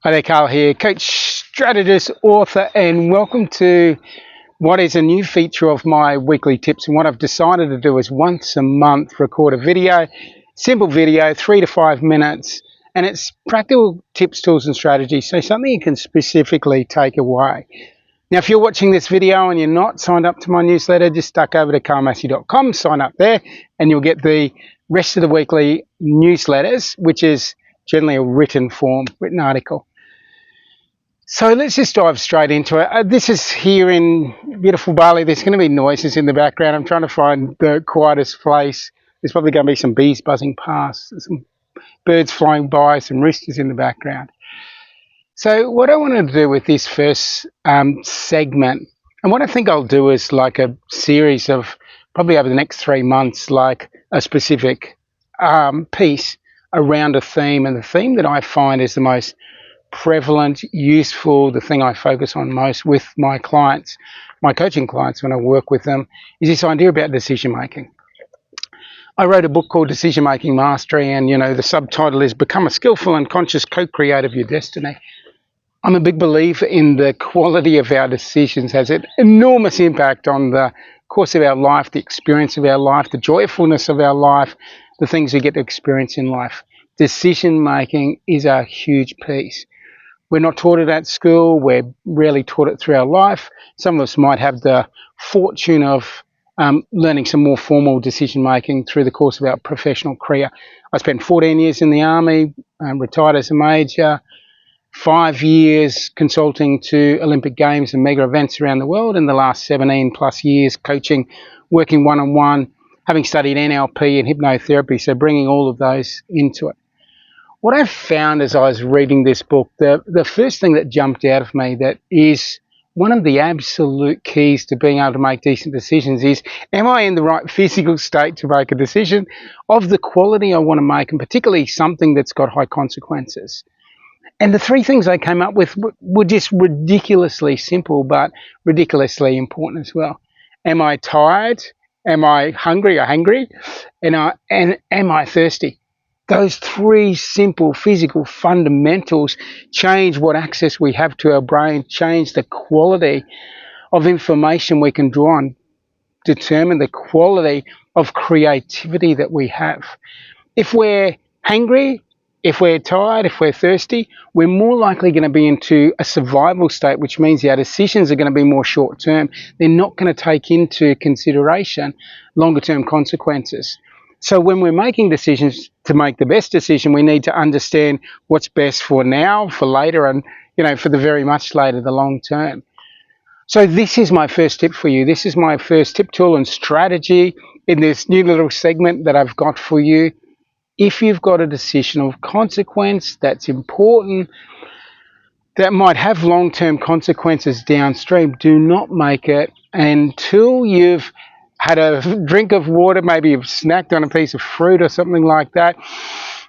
Hi there, Carl here, coach, strategist, author, and welcome to what is a new feature of my weekly tips. And what I've decided to do is once a month record a video, simple video, 3 to 5 minutes, and it's practical tips, tools, and strategies. So something you can specifically take away. Now, if you're watching this video and you're not signed up to my newsletter, just duck over to carlmassy.com, sign up there, and you'll get the rest of the weekly newsletters, which is generally a written article. So let's just dive straight into it. This is here in beautiful Bali. There's going to be noises in the background. I'm trying to find the quietest place. There's probably going to be some bees buzzing past, some birds flying by, some roosters in the background. So what I want to do with this first segment, and what I think I'll do is like a series of probably over the next 3 months, like a specific piece around a theme. And the theme that I find is the most prevalent, useful, the thing I focus on most with my clients, my coaching clients when I work with them, is this idea about decision making. I wrote a book called Decision Making Mastery, and the subtitle is Become a Skillful and Conscious Co-Creator of Your Destiny. I'm a big believer in the quality of our decisions has an enormous impact on the course of our life, the experience of our life, the joyfulness of our life, the things we get to experience in life. Decision making is a huge piece. We're not taught it at school. We're rarely taught it through our life. Some of us might have the fortune of learning some more formal decision making through the course of our professional career. I spent 14 years in the Army, retired as a major, 5 years consulting to Olympic Games and mega events around the world, and the last 17 plus years coaching, working one-on-one, having studied NLP and hypnotherapy, so bringing all of those into it. What I found as I was reading this book, the first thing that jumped out of me that is one of the absolute keys to being able to make decent decisions is, am I in the right physical state to make a decision of the quality I want to make, and particularly something that's got high consequences? And the 3 things I came up with were just ridiculously simple, but ridiculously important as well. Am I tired? Am I hungry or hangry? And am I thirsty? Those 3 simple physical fundamentals change what access we have to our brain, change the quality of information we can draw on, determine the quality of creativity that we have. If we're hungry, if we're tired, if we're thirsty, we're more likely going to be into a survival state, which means our decisions are going to be more short term. They're not going to take into consideration longer term consequences. So when we're making decisions, to make the best decision, we need to understand what's best for now, for later, and for the very much later, the long term. So this is my first tip for you. This is my first tip, tool, and strategy in this new little segment that I've got for you. If you've got a decision of consequence that's important, that might have long-term consequences downstream, do not make it until you've had a drink of water, maybe you've snacked on a piece of fruit or something like that.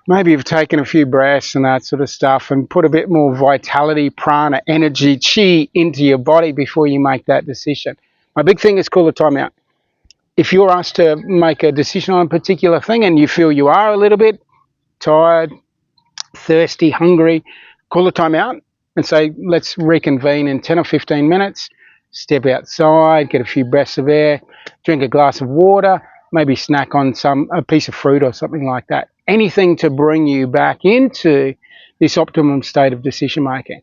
Maybe you've taken a few breaths and that sort of stuff and put a bit more vitality, prana, energy, chi into your body before you make that decision. My big thing is call a timeout. If you're asked to make a decision on a particular thing and you feel you are a little bit tired, thirsty, hungry, call a timeout and say, let's reconvene in 10 or 15 minutes. Step outside, get a few breaths of air, drink a glass of water, maybe snack on a piece of fruit or something like that. Anything to bring you back into this optimum state of decision making.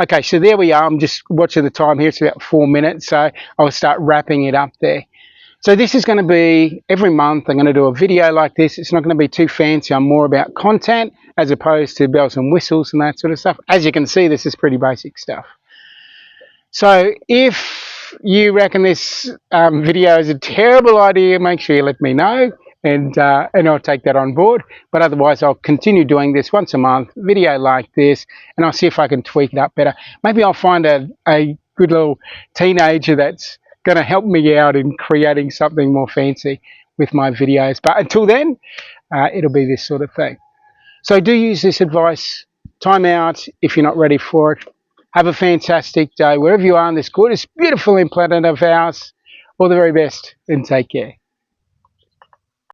Okay, so there we are. I'm just watching the time here. It's about 4 minutes, so I'll start wrapping it up there. So this is going to be every month. I'm going to do a video like this. It's not going to be too fancy. I'm more about content as opposed to bells and whistles and that sort of stuff. As you can see, this is pretty basic stuff. So if you reckon this video is a terrible idea, make sure you let me know, and I'll take that on board. But otherwise, I'll continue doing this once a month, video like this, and I'll see if I can tweak it up better. Maybe I'll find a good little teenager that's going to help me out in creating something more fancy with my videos. But until then, it'll be this sort of thing. So do use this advice. Time out if you're not ready for it. Have a fantastic day wherever you are on this gorgeous, beautiful planet of ours. All the very best and take care.